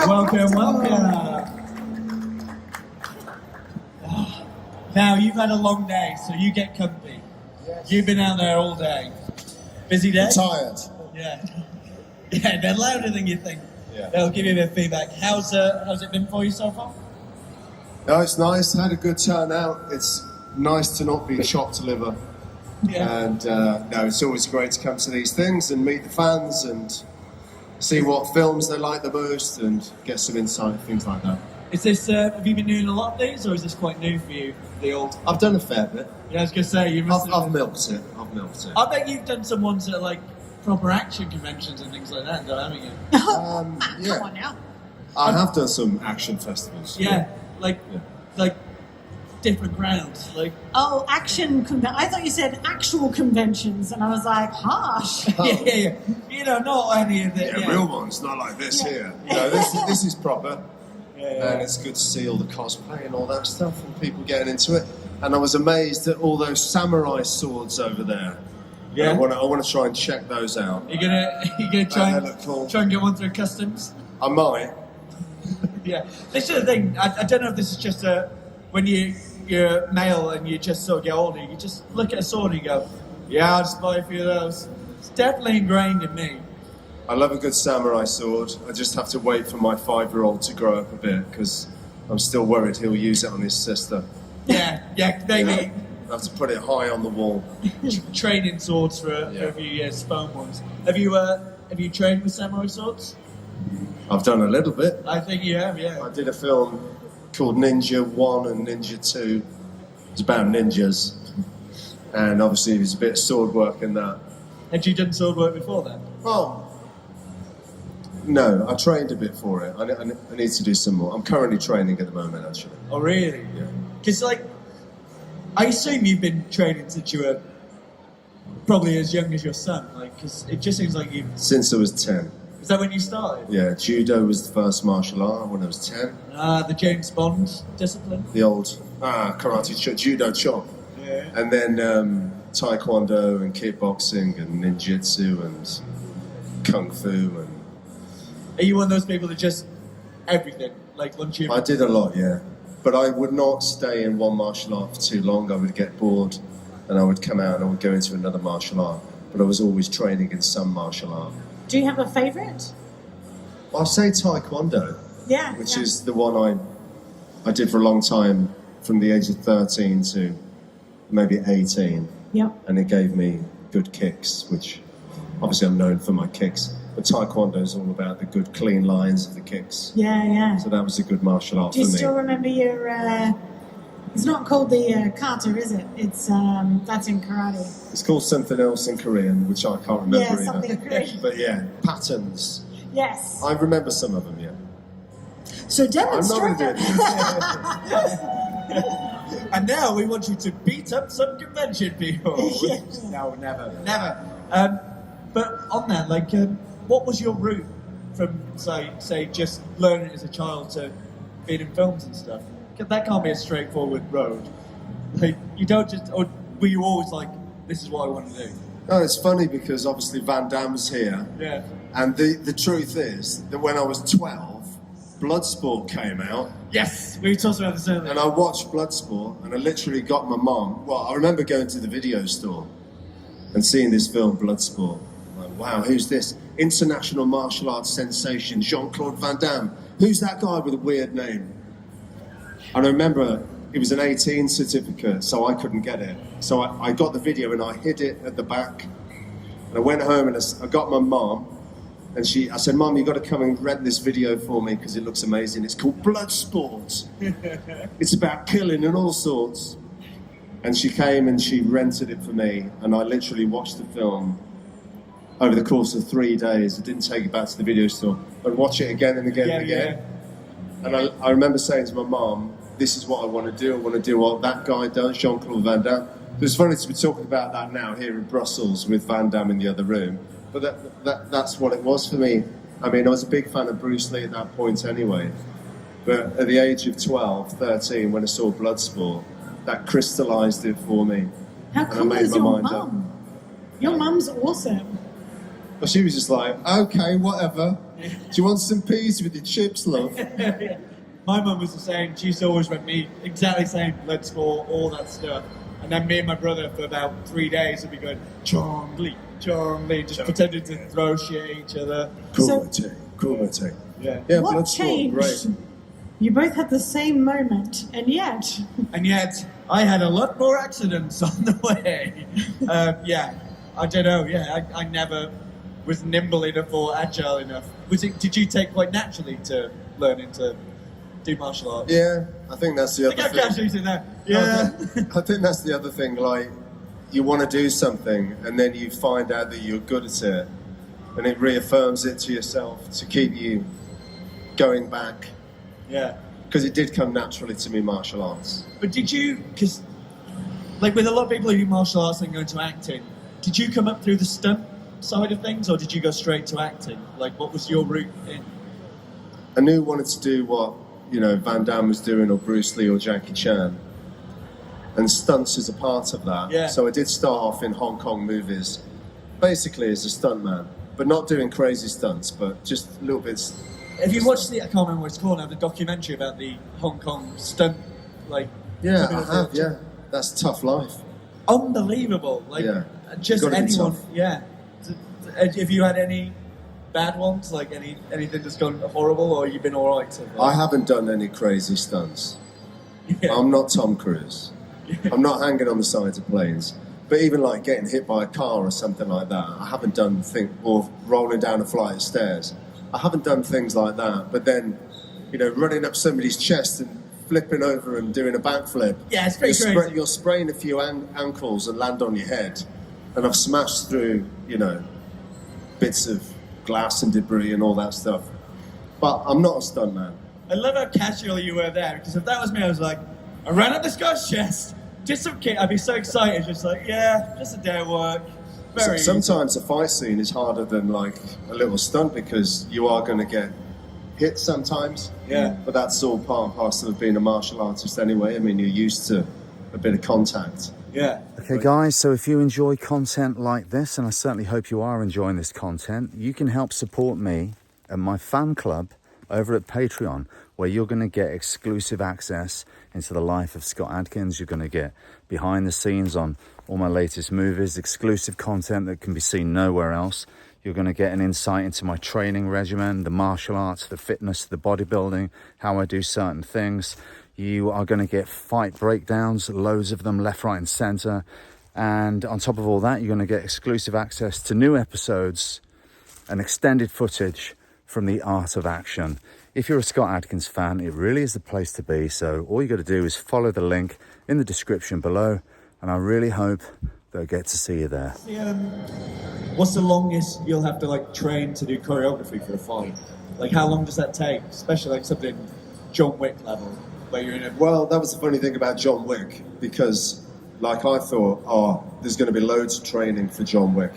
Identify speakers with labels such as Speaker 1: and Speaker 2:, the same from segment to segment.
Speaker 1: Welcome. Now, you've had a long day, so you get comfy. Yes. You've been out there all day. Busy day?
Speaker 2: I'm tired.
Speaker 1: Yeah. Yeah, they're louder than you think.
Speaker 2: Yeah.
Speaker 1: They'll give you a bit of feedback. How's it been for you so far?
Speaker 2: No, it's nice. Had a good turnout. It's nice to not be chopped liver.
Speaker 1: Yeah.
Speaker 2: And no, it's always great to come to these things and meet the fans and see what films they like the most and get some insight, things like that.
Speaker 1: Is this, have you been doing a lot of these, or is this quite new for you, the old?
Speaker 2: I've done a fair bit.
Speaker 1: Yeah, I was going to say,
Speaker 2: I've milked it.
Speaker 1: I bet you've done some ones that are like proper action conventions and things like that, though, haven't you?
Speaker 2: Yeah.
Speaker 3: Come on now.
Speaker 2: I have done some action festivals.
Speaker 1: Yeah, like different crowds, like.
Speaker 3: Oh, I thought you said actual conventions, and I was like, harsh.
Speaker 1: Yeah. You know, not any of the.
Speaker 2: Yeah, real ones, not like this here. No, this is proper.
Speaker 1: Yeah.
Speaker 2: And it's good to see all the cosplay and all that stuff and people getting into it. And I was amazed at all those samurai swords over there.
Speaker 1: Yeah.
Speaker 2: And I want to try and check those out.
Speaker 1: You're gonna try
Speaker 2: They
Speaker 1: and
Speaker 2: look cool.
Speaker 1: try and get one through customs.
Speaker 2: I might.
Speaker 1: Yeah, this is the thing. I don't know if this is just when you're male and you just sort of get older, you just look at a sword and you go, yeah, I'll just buy a few of those. It's definitely ingrained in me.
Speaker 2: I love a good samurai sword. I just have to wait for my 5-year-old to grow up a bit because I'm still worried he'll use it on his sister.
Speaker 1: Yeah, maybe.
Speaker 2: I have to put it high on the wall.
Speaker 1: Training swords for a few years, foam ones. Have you trained with samurai swords?
Speaker 2: I've done a little bit.
Speaker 1: I think you have, yeah.
Speaker 2: I did a film called Ninja 1 and Ninja 2. It's about ninjas. And obviously there's a bit of sword work in that.
Speaker 1: Had you done sword work before then?
Speaker 2: Well, no, I trained a bit for it. I need to do some more. I'm currently training at the moment, actually.
Speaker 1: Oh, really?
Speaker 2: Yeah.
Speaker 1: Because, I assume you've been training since you were probably as young as your son, because it just seems like you've...
Speaker 2: Since I was 10.
Speaker 1: Is that when you started?
Speaker 2: Yeah, judo was the first martial art when I was 10.
Speaker 1: The James Bond discipline?
Speaker 2: The old karate judo chop.
Speaker 1: Yeah.
Speaker 2: And then taekwondo and kickboxing and ninjutsu and kung fu and...
Speaker 1: Are you one of those people that just everything, once you...
Speaker 2: I did a lot, yeah. But I would not stay in one martial art for too long. I would get bored and I would come out and I would go into another martial art. But I was always training in some martial art.
Speaker 3: Do you have a favourite?
Speaker 2: I'll say taekwondo.
Speaker 3: Yeah.
Speaker 2: Which is the one I did for a long time, from the age of 13 to maybe 18.
Speaker 3: Yep.
Speaker 2: And it gave me good kicks, which obviously I'm known for my kicks. But taekwondo is all about the good, clean lines of the kicks.
Speaker 3: Yeah.
Speaker 2: So that was a good martial art for me.
Speaker 3: Do you still remember your... It's not called the kata, is it? It's that's in karate.
Speaker 2: It's called something else in Korean, which I can't remember either.
Speaker 3: Something in Korean.
Speaker 2: But yeah, patterns.
Speaker 3: Yes.
Speaker 2: I remember some of them, yeah.
Speaker 3: So demonstrate.
Speaker 2: I'm not going to do it.
Speaker 1: And now we want you to beat up some convention people. No, never. But on that, what was your route from, say, just learning as a child to being in films and stuff? That can't be a straightforward road. You don't just, or were you always like, this is what I want to do?
Speaker 2: No, it's funny because obviously Van Damme's here.
Speaker 1: Yeah.
Speaker 2: And the truth is that when I was 12, Bloodsport came out.
Speaker 1: Yes, we talked about this earlier.
Speaker 2: And I watched Bloodsport and I literally got my mom. Well, I remember going to the video store and seeing this film, Bloodsport. Like, wow, who's this? International martial arts sensation, Jean-Claude Van Damme. Who's that guy with a weird name? And I remember it was an 18 certificate, so I couldn't get it. So I got the video and I hid it at the back. And I went home and I got my mom. And I said, Mom, you've got to come and rent this video for me because it looks amazing. It's called Bloodsport. It's about killing and all sorts. And she came and she rented it for me. And I literally watched the film over the course of 3 days. I didn't take it back to the video store. I'd watch it again and again and again. And I remember saying to my mom, this is what I want to do. I want to do what that guy does, Jean-Claude Van Damme. It's funny to be talking about that now here in Brussels with Van Damme in the other room. But that's what it was for me. I mean, I was a big fan of Bruce Lee at that point anyway. But at the age of 12, 13, when I saw Bloodsport, that crystallised it for me.
Speaker 3: How cool is your mum? Your mum's awesome.
Speaker 2: But she was just like, okay, whatever. Do you want some peas with your chips, love?
Speaker 1: My mum was the same. She used to always went me exactly the same, blood sport, all that stuff. And then me and my brother for about 3 days would be going, Chongli, just pretending to throw shit at each other.
Speaker 2: Kumite.
Speaker 1: Yeah.
Speaker 2: Yeah,
Speaker 3: What
Speaker 2: blood sport,
Speaker 3: changed?
Speaker 2: great.
Speaker 3: You both had the same moment, and yet...
Speaker 1: And yet, I had a lot more accidents on the way. I don't know. Yeah, I never was nimble enough or agile enough. Did you take quite naturally to learning to do martial arts?
Speaker 2: Yeah, I think that's the other
Speaker 1: Look how
Speaker 2: thing.
Speaker 1: casual in there. Yeah.
Speaker 2: I think that's the other thing. Like, you want to do something, and then you find out that you're good at it, and it reaffirms it to yourself to keep you going back.
Speaker 1: Yeah.
Speaker 2: Because it did come naturally to me, martial arts.
Speaker 1: But did you, because like with a lot of people who do martial arts and go into acting, did you come up through the stunt side of things, or did you go straight to acting? Like, what was your route in?
Speaker 2: I knew I wanted to do what, Van Damme was doing, or Bruce Lee, or Jackie Chan. And stunts is a part of that.
Speaker 1: Yeah.
Speaker 2: So I did start off in Hong Kong movies, basically as a stuntman, but not doing crazy stunts, but just little bits.
Speaker 1: Have you watched I can't remember what it's called now, the documentary about the Hong Kong stunt, like...
Speaker 2: Yeah, I have, yeah. That's tough life.
Speaker 1: Unbelievable. Like,
Speaker 2: Yeah.
Speaker 1: just
Speaker 2: Gotta be
Speaker 1: anyone,
Speaker 2: tough.
Speaker 1: yeah. Have you had any bad ones, like anything that's gone horrible, or you've been all right so far?
Speaker 2: I haven't done any crazy stunts.
Speaker 1: Yeah.
Speaker 2: I'm not Tom Cruise. I'm not hanging on the sides of planes. But even like getting hit by a car or something like that, I haven't done or rolling down a flight of stairs. I haven't done things like that. But then, running up somebody's chest and flipping over and doing a backflip.
Speaker 1: Yeah, it's pretty crazy.
Speaker 2: You're spraying a few ankles and land on your head. And I've smashed through, bits of glass and debris and all that stuff. But I'm not a stuntman.
Speaker 1: I love how casual you were there, because if that was me, I was like, I ran up this guy's chest, did some kick, I'd be so excited, just like, yeah, just a day of work. Very
Speaker 2: Sometimes a fight scene is harder than like a little stunt, because you are going to get hit sometimes.
Speaker 1: Yeah.
Speaker 2: But that's all part and parcel of being a martial artist anyway. I mean, you're used to a bit of contact.
Speaker 1: Yeah.
Speaker 4: Okay guys, so if you enjoy content like this, and I certainly hope you are enjoying this content, you can help support me and my fan club over at Patreon, where you're going to get exclusive access into the life of Scott Adkins. You're going to get behind the scenes on all my latest movies, exclusive content that can be seen nowhere else. You're going to get an insight into my training regimen, the martial arts, the fitness, the bodybuilding, how I do certain things. You are going to get fight breakdowns, loads of them, left, right and centre. And on top of all that, you're going to get exclusive access to new episodes and extended footage from the Art of Action. If you're a Scott Adkins fan, it really is the place to be. So all you got to do is follow the link in the description below. And I really hope that I get to see you there.
Speaker 1: What's the longest you'll have to like train to do choreography for a fight? Like, how long does that take? Especially like something John Wick level, where you're in a...
Speaker 2: Well, that was the funny thing about John Wick, because like I thought, there's going to be loads of training for John Wick.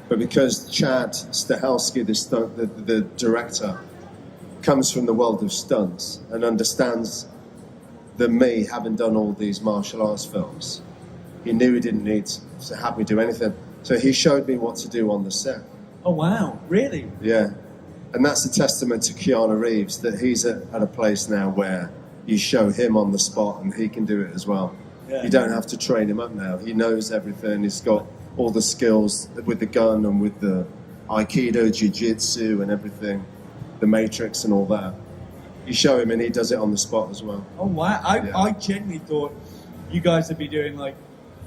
Speaker 2: But because Chad Stahelski, the director, comes from the world of stunts and understands that me, having done all these martial arts films, he knew he didn't need to have me do anything. So he showed me what to do on the set.
Speaker 1: Oh, wow. Really?
Speaker 2: Yeah. And that's a testament to Keanu Reeves, that he's at a place now where you show him on the spot and he can do it as well.
Speaker 1: Yeah.
Speaker 2: You don't have to train him up now. He knows everything. He's got all the skills with the gun and with the Aikido, Jiu-Jitsu and everything, the Matrix and all that. You show him and he does it on the spot as well.
Speaker 1: Oh, wow. I genuinely thought you guys would be doing like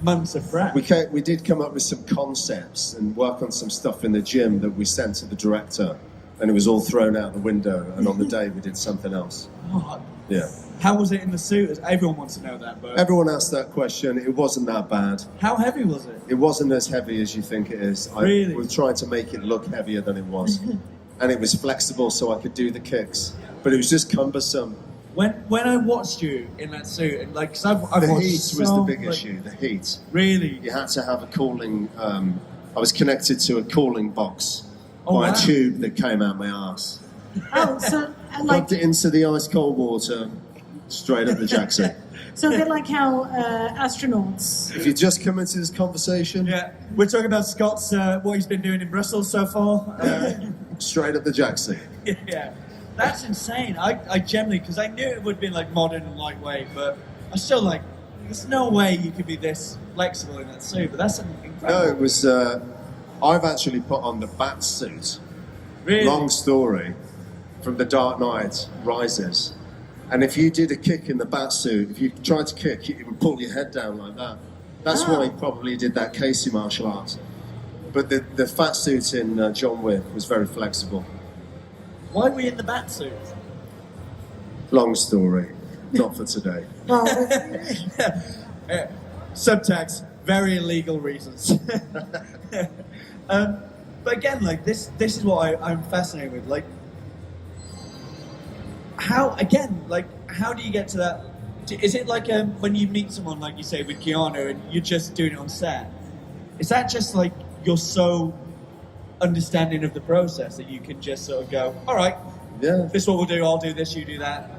Speaker 1: months of prep.
Speaker 2: We did come up with some concepts and work on some stuff in the gym that we sent to the director, and it was all thrown out the window, and on the day we did something else.
Speaker 1: Oh,
Speaker 2: Yeah.
Speaker 1: how was it in the suit? Everyone wants to know that, but...
Speaker 2: Everyone asked that question. It wasn't that bad.
Speaker 1: How heavy was it?
Speaker 2: It wasn't as heavy as you think it is.
Speaker 1: Really?
Speaker 2: We tried to make it look heavier than it was. And it was flexible so I could do the kicks. But it was just cumbersome.
Speaker 1: When I watched you in that suit, and like, cause I've
Speaker 2: The
Speaker 1: watched
Speaker 2: heat was
Speaker 1: so,
Speaker 2: the big
Speaker 1: like,
Speaker 2: issue, the heat.
Speaker 1: Really?
Speaker 2: You had to have a cooling... I was connected to a cooling box
Speaker 1: Oh,
Speaker 2: by
Speaker 1: wow.
Speaker 2: a tube that came out my arse.
Speaker 3: Oh, so like
Speaker 2: Plugged it into the ice cold water, straight up the jackson.
Speaker 3: So a bit like how astronauts.
Speaker 2: If you just come into this conversation,
Speaker 1: Yeah, we're talking about Scott's what he's been doing in Brussels so far.
Speaker 2: straight up the jack seat.
Speaker 1: Yeah, that's insane. I generally, because I knew it would be like modern and lightweight, but I still like. There's no way you could be this flexible in that suit. But that's incredible.
Speaker 2: No, it was. I've actually put on the bat suit.
Speaker 1: Really?
Speaker 2: Long story from The Dark Knight Rises. And if you did a kick in the bat suit, if you tried to kick, it would pull your head down like that. That's why he probably did that Casey martial arts. But the fat suit in John Wick was very flexible.
Speaker 1: Why were you in the bat suit?
Speaker 2: Long story, not for today.
Speaker 3: Well,
Speaker 1: Subtext, very illegal reasons. But again, like this is what I'm fascinated with. Like, how do you get to that? Is it like when you meet someone, like you say with Keanu, and you're just doing it on set? Is that just like you're so understanding of the process that you can just sort of go, all right,
Speaker 2: Yeah.
Speaker 1: this is what we'll do. I'll do this, you do that.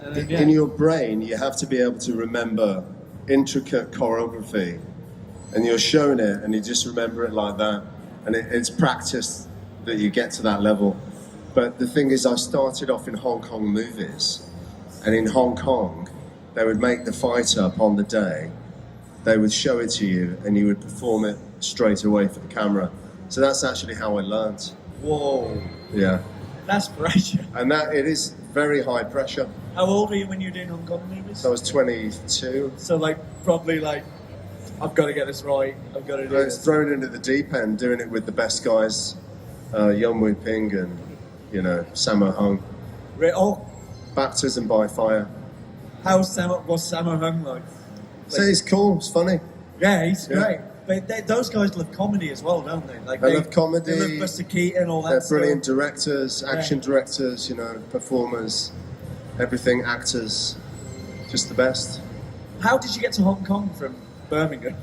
Speaker 1: And then, yeah.
Speaker 2: In your brain, you have to be able to remember intricate choreography, and you're shown it, and you just remember it like that. And it's practice that you get to that level. But the thing is, I started off in Hong Kong movies, and in Hong Kong, they would make the fight up on the day, they would show it to you, and you would perform it straight away for the camera. So that's actually how I learned.
Speaker 1: Whoa,
Speaker 2: Yeah.
Speaker 1: that's pressure.
Speaker 2: And that it is very high pressure.
Speaker 1: How old were you when you were doing Hong Kong movies?
Speaker 2: So I was 22.
Speaker 1: So like probably like I've got to get this right. I've got to do
Speaker 2: I was
Speaker 1: this.
Speaker 2: thrown into the deep end, doing it with the best guys, Yuen Woo Ping and Sammo Hung.
Speaker 1: Oh,
Speaker 2: Baptism by fire.
Speaker 1: was Sammo Hung like?
Speaker 2: So it's cool. It's funny.
Speaker 1: Yeah, he's
Speaker 2: Yeah.
Speaker 1: great. But those guys love comedy as well, don't they? Like
Speaker 2: They love comedy.
Speaker 1: They love Buster Keaton, all that
Speaker 2: They're
Speaker 1: stuff.
Speaker 2: brilliant directors, action directors, performers, everything, actors. Just the best.
Speaker 1: How did you get to Hong Kong from Birmingham?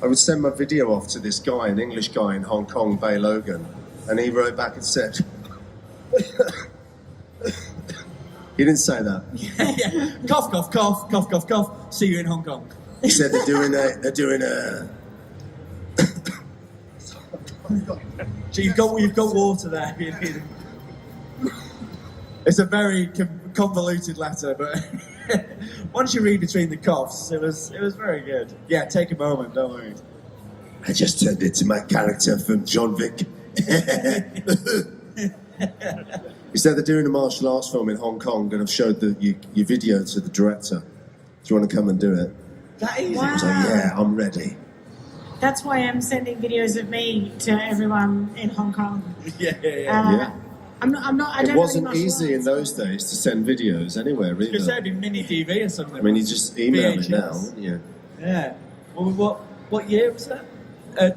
Speaker 2: I would send my video off to this guy, an English guy in Hong Kong, Bay Logan, and he wrote back and said, he didn't say that.
Speaker 1: Yeah. Cough, cough, cough, cough, cough, cough. See you in Hong Kong.
Speaker 2: He said they're doing a.
Speaker 1: So you've got water there. It's a very convoluted letter, but once you read between the coughs, it was very good. Yeah, take a moment, don't worry.
Speaker 2: I just turned into my character from John Wick. He said they're doing a martial arts film in Hong Kong, and I've showed your video to the director. Do you want to come and do it?
Speaker 1: That easy.
Speaker 3: Wow.
Speaker 2: I was like, yeah, I'm ready.
Speaker 3: that's why I'm sending videos of me to everyone in Hong Kong.
Speaker 1: Yeah.
Speaker 2: Yeah.
Speaker 3: I'm not. I
Speaker 2: It
Speaker 3: don't
Speaker 2: wasn't
Speaker 3: know any martial
Speaker 2: easy in
Speaker 3: arts.
Speaker 2: those days to send videos anywhere,
Speaker 1: Because
Speaker 2: either.
Speaker 1: that'd be mini TV or something.
Speaker 2: I mean, you just email it
Speaker 1: VHS.
Speaker 2: now, wouldn't you?
Speaker 1: Yeah. Well, what year was that?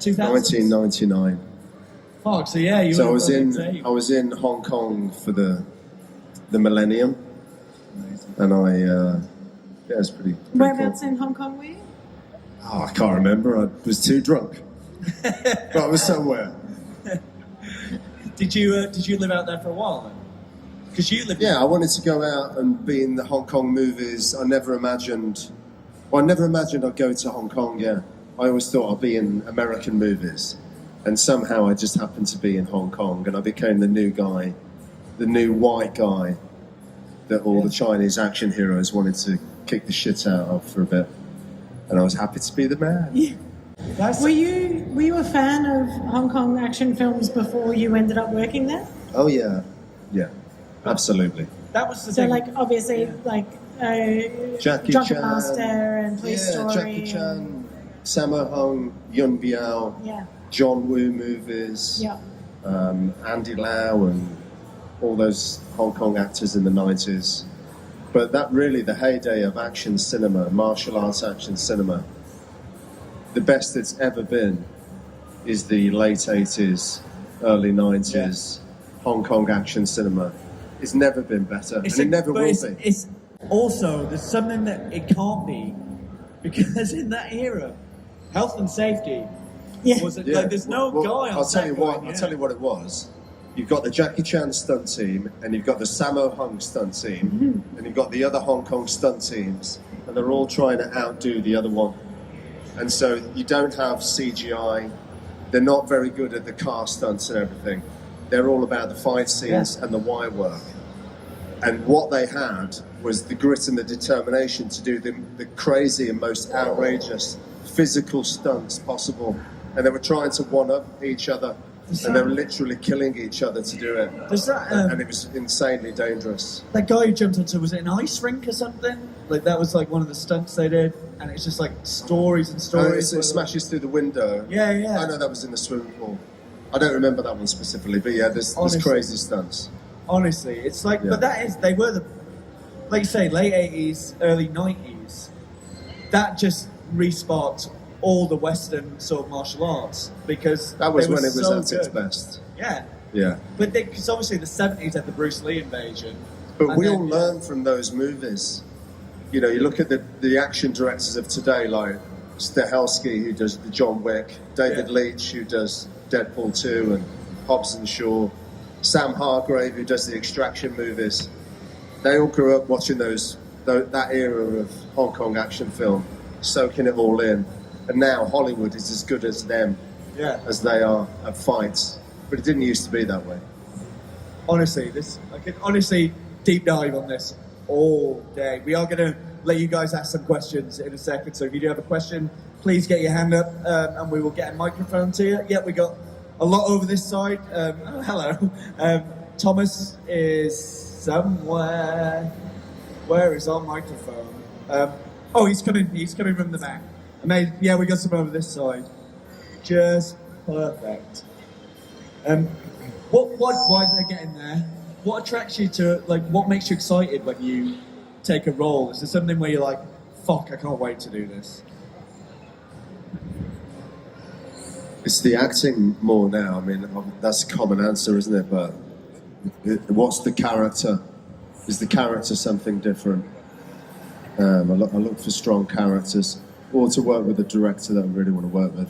Speaker 1: 2000.
Speaker 2: 1999.
Speaker 1: Fuck. So yeah, you.
Speaker 2: So I
Speaker 1: were
Speaker 2: was
Speaker 1: on
Speaker 2: in
Speaker 1: tape.
Speaker 2: I was in Hong Kong for the millennium, and it was pretty
Speaker 3: Whereabouts
Speaker 2: cool.
Speaker 3: in Hong Kong were you?
Speaker 2: Oh, I can't remember. I was too drunk. But I was somewhere.
Speaker 1: Did you live out there for a while then? Because you lived.
Speaker 2: Yeah, I wanted to go out and be in the Hong Kong movies. I never imagined I'd go to Hong Kong. Yeah, I always thought I'd be in American movies, and somehow I just happened to be in Hong Kong, and I became the new guy, the new white guy that all the Chinese action heroes wanted to kick the shit out of for a bit, and I was happy to be the man.
Speaker 3: Yeah. Were you a fan of Hong Kong action films before you ended up working there?
Speaker 2: Oh yeah, absolutely.
Speaker 1: That was the
Speaker 3: So
Speaker 1: thing.
Speaker 3: like obviously like
Speaker 2: Jackie
Speaker 3: Drunken
Speaker 2: Chan.
Speaker 3: Master and Police Story.
Speaker 2: Jackie Chan, Sammo Hung, Yun Biao,
Speaker 3: Yeah.
Speaker 2: John Woo movies,
Speaker 3: Yeah.
Speaker 2: Andy Lau, and all those Hong Kong actors in the 90s. But that really, the heyday of action cinema, martial arts action cinema, the best it's ever been is the late 80s, early 90s Hong Kong action cinema. It's never been better, and it never will be.
Speaker 1: It's also, there's something that it can't be, because in that era, health and safety
Speaker 3: Yeah.
Speaker 1: was it,
Speaker 2: Yeah.
Speaker 1: like there's no
Speaker 2: Well,
Speaker 1: guy on
Speaker 2: I'll tell
Speaker 1: set
Speaker 2: you what.
Speaker 1: going,
Speaker 2: I'll tell you what it was. you've got the Jackie Chan stunt team, and you've got the Sammo Hung stunt team, and you've got the other Hong Kong stunt teams, and they're all trying to outdo the other one. And so you don't have CGI. They're not very good at the car stunts and everything. They're all about the fight scenes and the wire work. And what they had was the grit and the determination to do the crazy and most outrageous physical stunts possible. And they were trying to one-up each other. And they were literally killing each other to do it.
Speaker 1: Does that,
Speaker 2: and it was insanely dangerous.
Speaker 1: That guy who jumped onto, was it an ice rink or something? Like that was like one of the stunts they did, and it's just like stories and stories.
Speaker 2: It smashes through the window.
Speaker 1: Yeah.
Speaker 2: I know that was in the swimming pool. I don't remember that one specifically, but yeah, there's crazy stunts.
Speaker 1: Honestly, it's like, but they were the, like you say, late 80s, early 90s. That just re-sparked all the Western sort of martial arts, because
Speaker 2: that was when it was
Speaker 1: so
Speaker 2: at its best.
Speaker 1: Yeah. But because obviously the 70s had the Bruce Lee invasion.
Speaker 2: But we all learn from those movies. You know, you look at the action directors of today, like Stahelski, who does the John Wick, David Leitch, who does Deadpool 2 and Hobbs and Shaw, Sam Hargrave, who does the Extraction movies. They all grew up watching that era of Hong Kong action film, soaking it all in. And now Hollywood is as good as them as they are at fights. But it didn't used to be that way.
Speaker 1: Honestly, I could honestly deep dive on this all day. We are going to let you guys ask some questions in a second. So if you do have a question, please get your hand up and we will get a microphone to you. Yeah, we got a lot over this side. Hello. Thomas is somewhere. Where is our microphone? He's coming from the back. Amazing. Yeah, we got some over this side. Just perfect. Why did they get in there? What attracts you to, like, what makes you excited when you take a role? Is there something where you're like, fuck, I can't wait to do this?
Speaker 2: It's the acting more now. I mean, that's a common answer, isn't it? But what's the character? Is the character something different? I look for strong characters, or to work with a director that I really want to work with.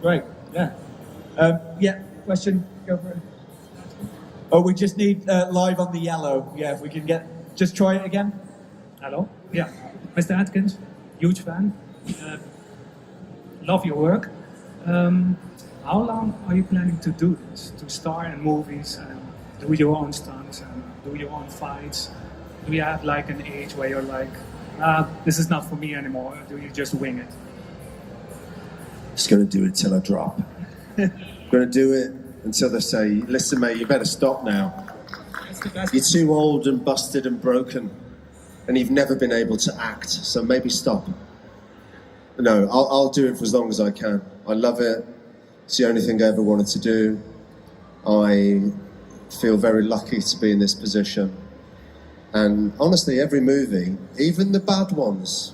Speaker 1: Great. Question, go for it. Oh, we just need live on the yellow. Yeah, if we can just try it again.
Speaker 5: Hello. Yeah, Mr. Adkins, huge fan. Love your work. How long are you planning to do this? To star in movies and do your own stunts and do your own fights? Do you have like an age where you're like, this is not for me anymore? Or do you just wing it?
Speaker 2: Just going to do it till I drop. Going to do it until they say, listen mate, you better stop now. You're too old and busted and broken and you've never been able to act, so maybe stop. No, I'll do it for as long as I can. I love it. It's the only thing I ever wanted to do. I feel very lucky to be in this position. And honestly, every movie, even the bad ones,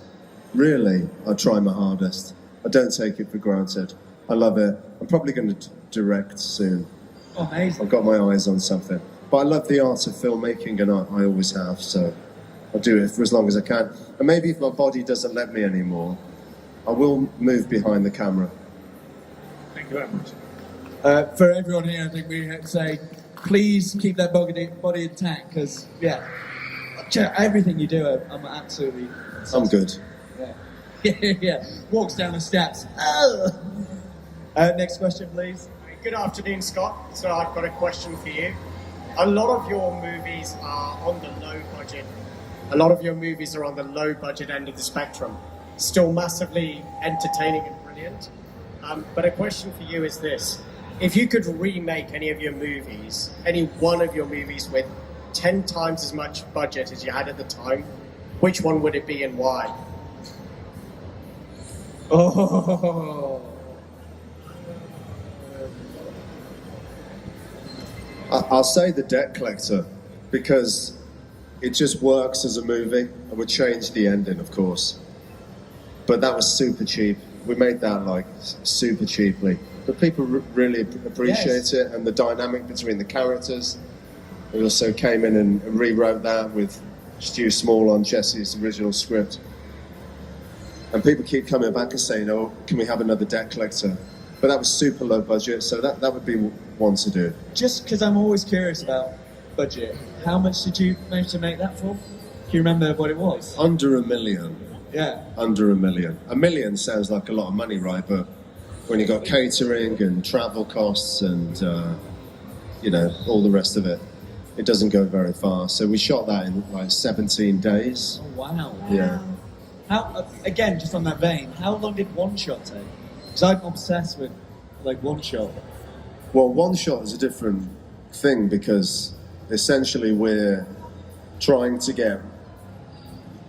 Speaker 2: really, I try my hardest. I don't take it for granted. I love it. I'm probably going to direct soon.
Speaker 1: Oh, amazing.
Speaker 2: I've got my eyes on something. But I love the art of filmmaking, and I always have, so I'll do it for as long as I can. And maybe if my body doesn't let me anymore, I will move behind the camera.
Speaker 5: Thank you very much.
Speaker 1: For everyone here, I think we have to say, please keep that body intact, because, everything you do, I'm absolutely...
Speaker 2: I'm good.
Speaker 1: Yeah. Walks down the steps. Oh. Next question, please.
Speaker 6: Good afternoon, Scott. So I've got a question for you. A lot of your movies are on the low budget. A lot of your movies are on the low budget end of the spectrum. Still massively entertaining and brilliant. But a question for you is this. If you could remake any of your movies, any one of your movies with 10 times as much budget as you had at the time, which one would it be and why?
Speaker 1: Oh.
Speaker 2: I'll say The Debt Collector, because it just works as a movie. I would change the ending, of course. But that was super cheap. We made that like super cheaply. But people really appreciate it, and the dynamic between the characters. We also came in and rewrote that with Stu Small on Jesse's original script. And people keep coming back and saying, oh, can we have another Debt Collector? But that was super low budget, so that would be one to do.
Speaker 1: Just because I'm always curious about budget, how much did you manage to make that for? Do you remember what it was?
Speaker 2: Under $1 million.
Speaker 1: Yeah.
Speaker 2: Under $1 million. $1 million sounds like a lot of money, right? But when you got catering and travel costs and all the rest of it, it doesn't go very far. So we shot that in like 17 days.
Speaker 1: Oh, wow.
Speaker 2: Yeah.
Speaker 1: How, again, just on that vein, how long did one shot take? Because I'm obsessed with like one shot.
Speaker 2: Well, one shot is a different thing because essentially we're trying to get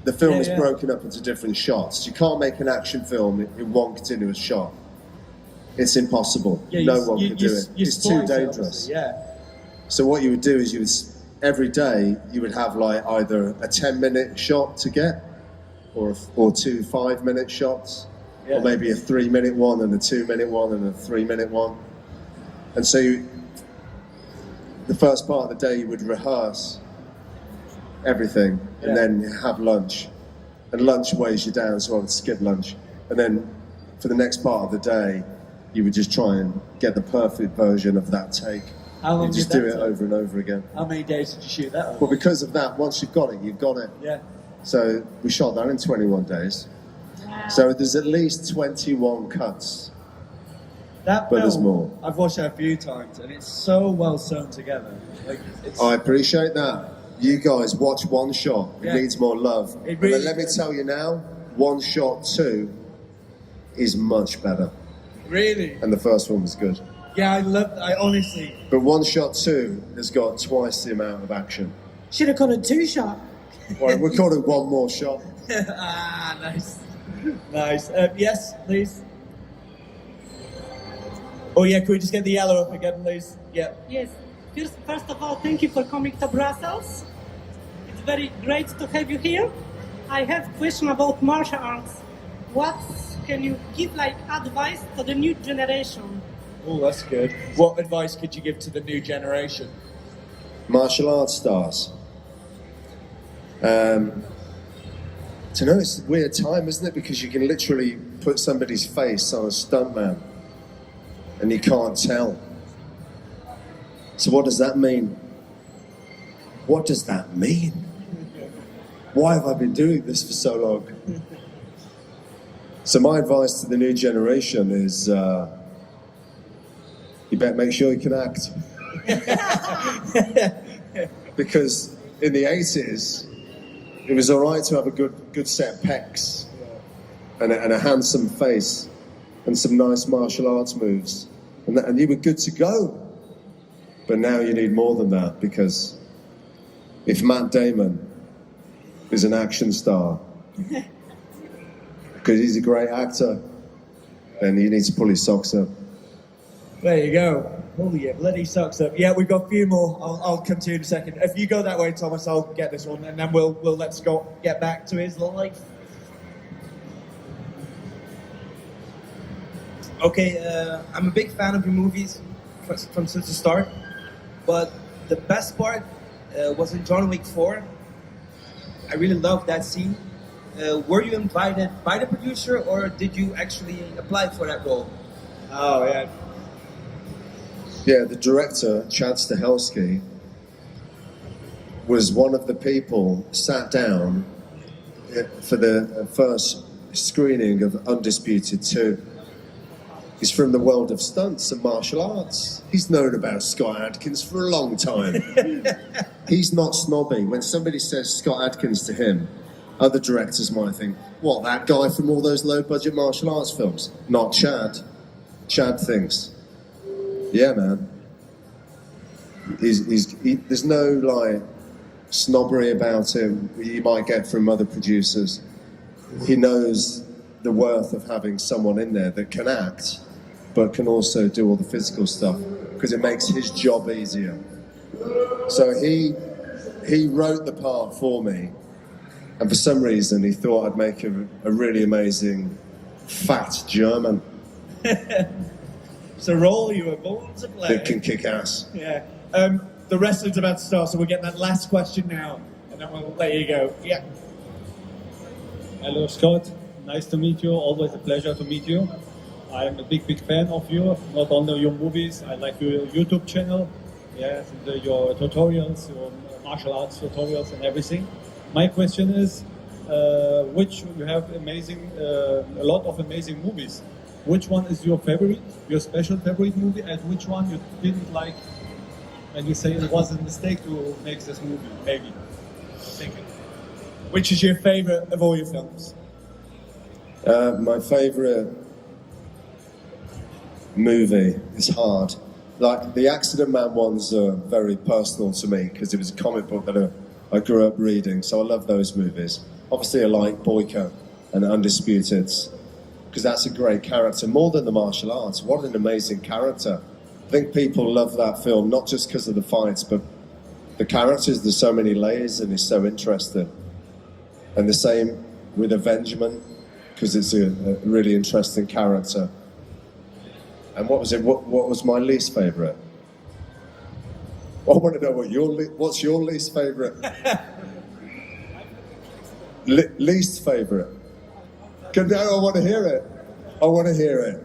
Speaker 2: the film is broken up into different shots. You can't make an action film in one continuous shot. It's impossible.
Speaker 1: Yeah,
Speaker 2: no one can do it. It's too dangerous.
Speaker 1: Yeah.
Speaker 2: So what you would do is every day you would have like either a 10-minute shot to get, or two 5-minute shots, or maybe a 3-minute one and a 2-minute one and a 3-minute one. And so the first part of the day you would rehearse everything and then have lunch. And lunch weighs you down, so I would skip lunch. And then for the next part of the day, you would just try and get the perfect version of that take.
Speaker 1: How long
Speaker 2: you just
Speaker 1: did
Speaker 2: do
Speaker 1: that
Speaker 2: it
Speaker 1: take?
Speaker 2: over and over again.
Speaker 1: How many days did you shoot that over?
Speaker 2: Well, because of that, once you've got it, you've got it.
Speaker 1: Yeah.
Speaker 2: So we shot that in 21 days.
Speaker 3: Wow.
Speaker 2: So there's at least 21 cuts.
Speaker 1: That
Speaker 2: But there's
Speaker 1: film,
Speaker 2: more.
Speaker 1: I've watched it a few times, and it's so well sewn together. Like, it's,
Speaker 2: I appreciate that. You guys watch One Shot. It
Speaker 1: Yeah.
Speaker 2: needs more love.
Speaker 1: It
Speaker 2: But
Speaker 1: really
Speaker 2: then let me
Speaker 1: does.
Speaker 2: tell you now, One Shot 2 is much better.
Speaker 1: really,
Speaker 2: And the first one was good.
Speaker 1: yeah, I honestly,
Speaker 2: But One Shot 2 has got twice the amount of action.
Speaker 3: Should have called it 2-shot.
Speaker 2: Right, we're calling One More Shot.
Speaker 1: nice, nice. Yes, please. Oh yeah, could we just get the yellow up again, please? Yeah.
Speaker 7: Yes. First of all, thank you for coming to Brussels. It's very great to have you here. I have a question about martial arts. What can you give like advice to the new generation?
Speaker 1: Oh, that's good. What advice could you give to the new generation?
Speaker 2: Martial arts stars. To know it's a weird time, isn't it? Because you can literally put somebody's face on a stuntman and you can't tell. So what does that mean? What does that mean? Why have I been doing this for so long? So my advice to the new generation is you better make sure you can act. Because in the 80s, it was all right to have a good set of pecs and a handsome face and some nice martial arts moves. And you were good to go. But now you need more than that, because if Matt Damon is an action star, because he's a great actor, then he needs to pull his socks up.
Speaker 1: There you go. Pull your bloody socks up. Yeah, we've got a few more. I'll come to you in a second. If you go that way, Thomas, I'll get this one, and then we'll let Scott get back to his life.
Speaker 8: Okay, I'm a big fan of your movies from since the start, but the best part was in John Wick 4. I really loved that scene. Were you invited by the producer, or did you actually apply for that role?
Speaker 1: Oh, yeah.
Speaker 2: Yeah, the director, Chad Stahelski, was one of the people sat down for the first screening of Undisputed 2. He's from the world of stunts and martial arts. He's known about Scott Adkins for a long time. He's not snobby. When somebody says Scott Adkins to him, other directors might think, what, that guy from all those low-budget martial arts films? Not Chad. Chad thinks, yeah, man. There's no, like, snobbery about him you might get from other producers. He knows the worth of having someone in there that can act, but can also do all the physical stuff, because it makes his job easier. So he wrote the part for me, and for some reason he thought I'd make a really amazing fat German
Speaker 1: It's a role you were born to play.
Speaker 2: that can kick ass.
Speaker 1: Yeah. The wrestling's about to start, so we'll get that last question now, and then we'll let you go. Yeah.
Speaker 9: Hello, Scott. Nice to meet you. Always a pleasure to meet you. I'm a big fan of you. Not only your movies, I like your YouTube channel. Yes, and your tutorials, your martial arts tutorials, and everything. My question is, which you have a lot of amazing movies. Which one is your favorite, your special favorite movie, and which one you didn't like, and you say it was a mistake to make this movie? Maybe. Thank you.
Speaker 1: Which is your favourite of all your films?
Speaker 2: My favourite movie is hard. Like the Accident Man ones are very personal to me because it was a comic book that I grew up reading, so I love those movies. Obviously, I like Boyka and Undisputed because that's a great character, more than the martial arts. What an amazing character. I think people love that film, not just because of the fights, but the characters. There's so many layers and it's so interesting. And the same with Avengement, because it's a really interesting character. And what was it? What was my least favourite? I want to know what's your least favourite? Least favourite? I want to hear it. I want to hear it.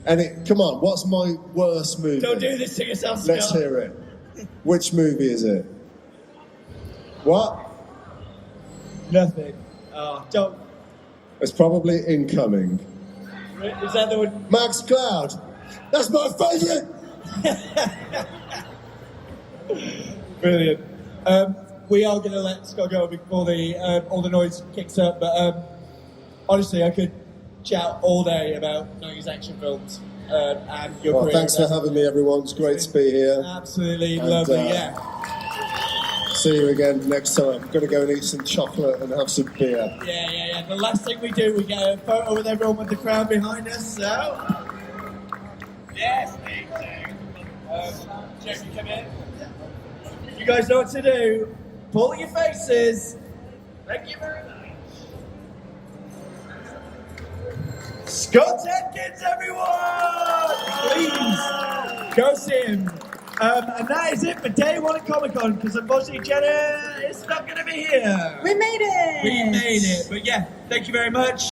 Speaker 2: And come on, what's my worst movie?
Speaker 1: Don't do this to yourself, Scott.
Speaker 2: Let's hear it. Which movie is it? What?
Speaker 1: Nothing. Oh, don't.
Speaker 2: It's probably Incoming.
Speaker 1: Is that the one?
Speaker 2: Max Cloud. That's my favourite.
Speaker 1: Brilliant. We are going to let Scott go before all the noise kicks up, but honestly, I could chat all day about 90s action films and your career.
Speaker 2: Thanks for having me, everyone. It's great to be here.
Speaker 1: Absolutely lovely, yeah.
Speaker 2: See you again next time. I'm going to go and eat some chocolate and have some beer.
Speaker 1: Yeah. The last thing we do, we get a photo with everyone with the crowd behind us, so... Yes, me too. Jeff, you come in. You guys know what to do. Pull your faces. Thank you very much. Scott Adkins, everyone! Please, go see him. And that is it for day one of Comic-Con, because unfortunately Jenna is not going to be here.
Speaker 3: We made it!
Speaker 1: We made it. But yeah, thank you very much.